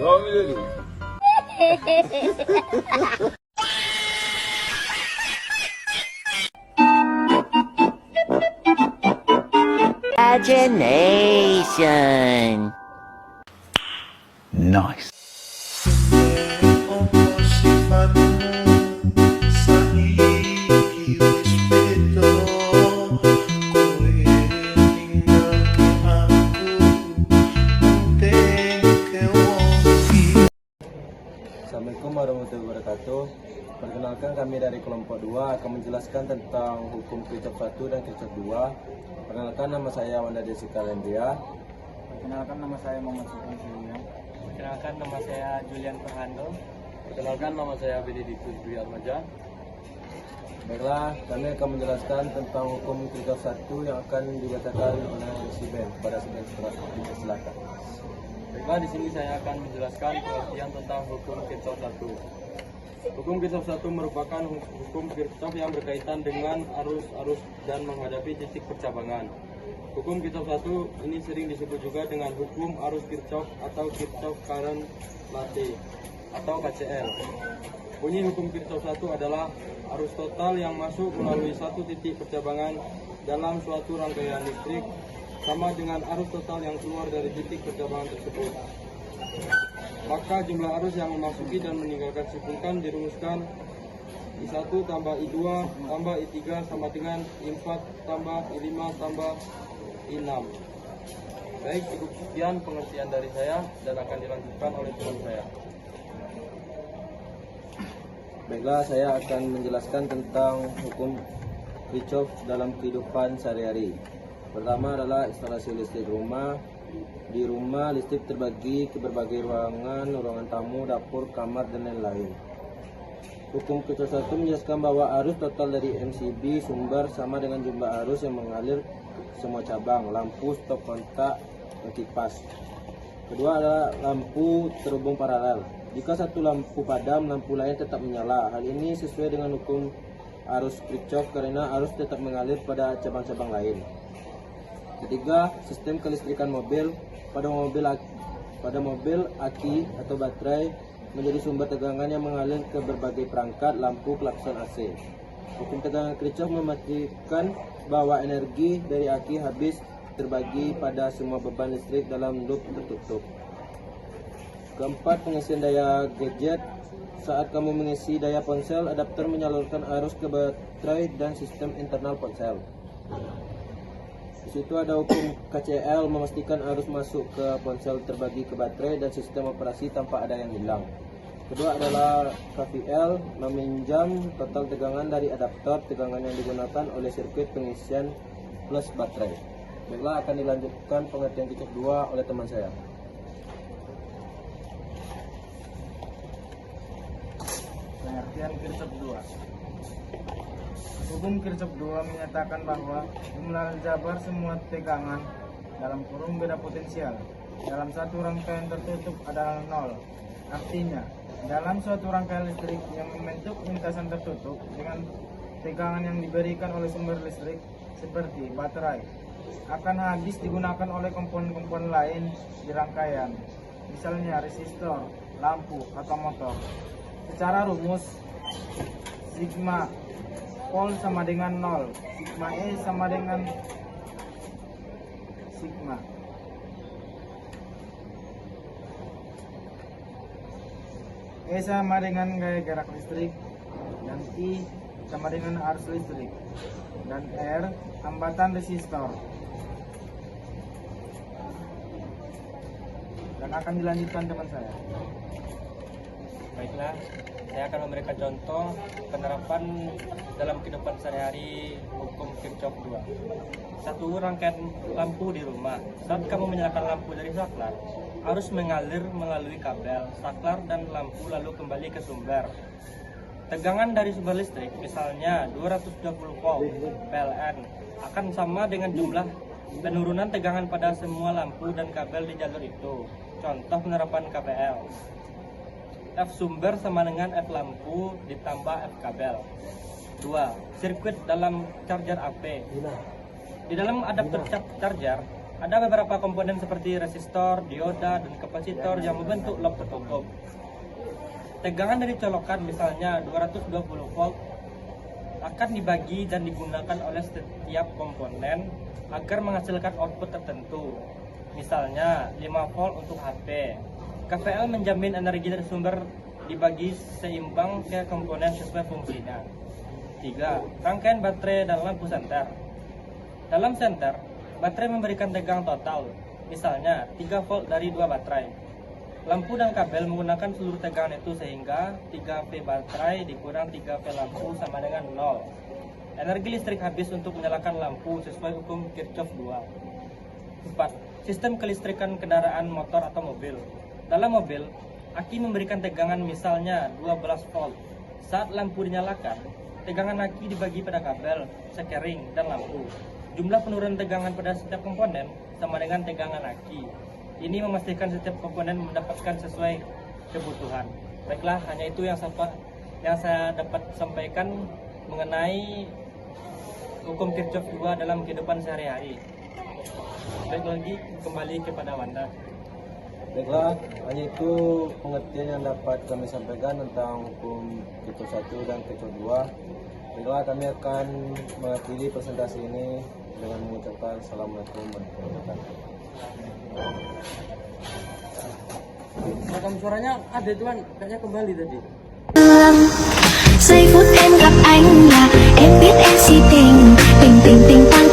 Imagination. Nice. Assalamualaikum warahmatullahi wabarakatuh. Perkenalkan, kami dari kelompok 2 akan menjelaskan tentang hukum Kirchhoff 1 dan Kirchhoff 2. Perkenalkan, nama saya Wanda Jessica Lendria. Perkenalkan, nama saya Muhammad Sultan Syuria. Perkenalkan, nama saya Julian Fernando. Perkenalkan, nama saya Benedictus Dwi Atmaja. Baiklah, kami akan menjelaskan tentang hukum Kirchhoff 1 yang akan dibacakan oleh si Ben pada segmen setelah. Silakan. Baiklah, di sini saya akan menjelaskan pengertian tentang hukum Kirchhoff 1. Hukum Kirchhoff 1 merupakan hukum Kirchhoff yang berkaitan dengan arus dan menghadapi titik percabangan. Hukum Kirchhoff 1 ini sering disebut juga dengan hukum arus Kirchhoff atau Kirchhoff Current Law atau KCL. Bunyi hukum Kirchhoff 1 adalah arus total yang masuk melalui satu titik percabangan dalam suatu rangkaian listrik sama dengan arus total yang keluar dari titik percabangan tersebut. Maka jumlah arus yang memasuki dan meninggalkan simpulkan dirumuskan I1 tambah I2 tambah I3 sama dengan I4 tambah I5 tambah I6. Baik, cukup sekian pengertian dari saya dan akan dilanjutkan oleh teman saya. Baiklah, saya akan menjelaskan tentang hukum Kirchhoff dalam kehidupan sehari-hari. Pertama adalah instalasi listrik rumah. Di rumah, listrik terbagi ke berbagai ruangan, ruangan tamu, dapur, kamar, dan lain-lain. Hukum Kirchhoff 1 menjelaskan bahwa arus total dari MCB sumber sama dengan jumlah arus yang mengalir ke semua cabang, lampu, stop kontak, dan kipas. Kedua adalah lampu terhubung paralel. Jika satu lampu padam, lampu lain tetap menyala. Hal ini sesuai dengan hukum arus Kirchhoff karena arus tetap mengalir pada cabang-cabang lain. Ketiga, sistem kelistrikan mobil. Pada mobil, aki atau baterai menjadi sumber tegangan yang mengalir ke berbagai perangkat, lampu, klakson, AC. Hukum tegangan Kirchhoff memastikan bahwa energi dari aki habis terbagi pada semua beban listrik dalam loop tertutup. Keempat, pengisian daya gadget. Saat kamu mengisi daya ponsel, adapter menyalurkan arus ke baterai dan sistem internal ponsel. Di situ ada hukum KCL memastikan arus masuk ke ponsel terbagi ke baterai dan sistem operasi tanpa ada yang hilang. Kedua adalah KVL meminjam total tegangan dari adaptor tegangan yang digunakan oleh sirkuit pengisian plus baterai. Baiklah, akan dilanjutkan pengertian Kirchhoff 2 oleh teman saya. Pengertian Kirchhoff 2. Hukum Kirchhoff 2 menyatakan bahwa jumlah jabar semua tegangan dalam kurung beda potensial dalam satu rangkaian tertutup adalah 0. Artinya, dalam suatu rangkaian listrik yang membentuk lintasan tertutup dengan tegangan yang diberikan oleh sumber listrik seperti baterai akan habis digunakan oleh komponen-komponen lain di rangkaian, misalnya resistor, lampu, atau motor. Secara rumus, sigma Pol sama dengan 0, sigma E sama dengan sigma E sama dengan gaya gerak listrik, dan I sama dengan arus listrik, dan R hambatan resistor. Dan akan dilanjutkan teman saya. Baiklah, saya akan memberikan contoh penerapan dalam kehidupan sehari-hari hukum Kirchhoff 2. Satu, rangkaian lampu di rumah. Saat kamu menyalakan lampu dari saklar, arus mengalir melalui kabel, saklar, dan lampu lalu kembali ke sumber. Tegangan dari sumber listrik, misalnya 220 volt PLN, akan sama dengan jumlah penurunan tegangan pada semua lampu dan kabel di jalur itu. Contoh penerapan KPL. F sumber sama dengan F lampu ditambah F kabel. 2. Sirkuit dalam charger AP. Di dalam adapter charger, Ada beberapa komponen seperti resistor, dioda, dan kapasitor yang membentuk loop tertutup. Tegangan dari colokan misalnya 220 volt akan dibagi dan digunakan oleh setiap komponen agar menghasilkan output tertentu. Misalnya 5 volt untuk HP. KVL menjamin energi dari sumber dibagi seimbang ke komponen sesuai fungsinya. 3. Rangkaian baterai dan lampu senter. Dalam senter, baterai memberikan tegangan total, misalnya 3 volt dari 2 baterai. Lampu dan kabel menggunakan seluruh tegangan itu sehingga 3V baterai dikurang 3V lampu sama dengan 0. Energi listrik habis untuk menyalakan lampu sesuai hukum Kirchhoff 2. 4. Sistem kelistrikan kendaraan motor atau mobil. Dalam mobil, aki memberikan tegangan misalnya 12 volt. Saat lampu dinyalakan, tegangan aki dibagi pada kabel, sekering, dan lampu. Jumlah penurunan tegangan pada setiap komponen sama dengan tegangan aki. Ini memastikan setiap komponen mendapatkan sesuai kebutuhan. Baiklah, hanya itu yang saya dapat sampaikan mengenai hukum Kirchhoff 2 dalam kehidupan sehari-hari. Baik lagi, kembali kepada Wanda. Baiklah, hanya itu pengertian yang dapat kami sampaikan tentang hukum Kirchhoff 1 dan Kirchhoff 2. Baiklah, kami akan mengakhiri presentasi ini dengan mengucapkan Assalamualaikum warahmatullahi wabarakatuh. Rekam suaranya ada tuan, kayaknya kembali tadi. Giây phút em gặp anh là em biết em si tình tình tình tình tăng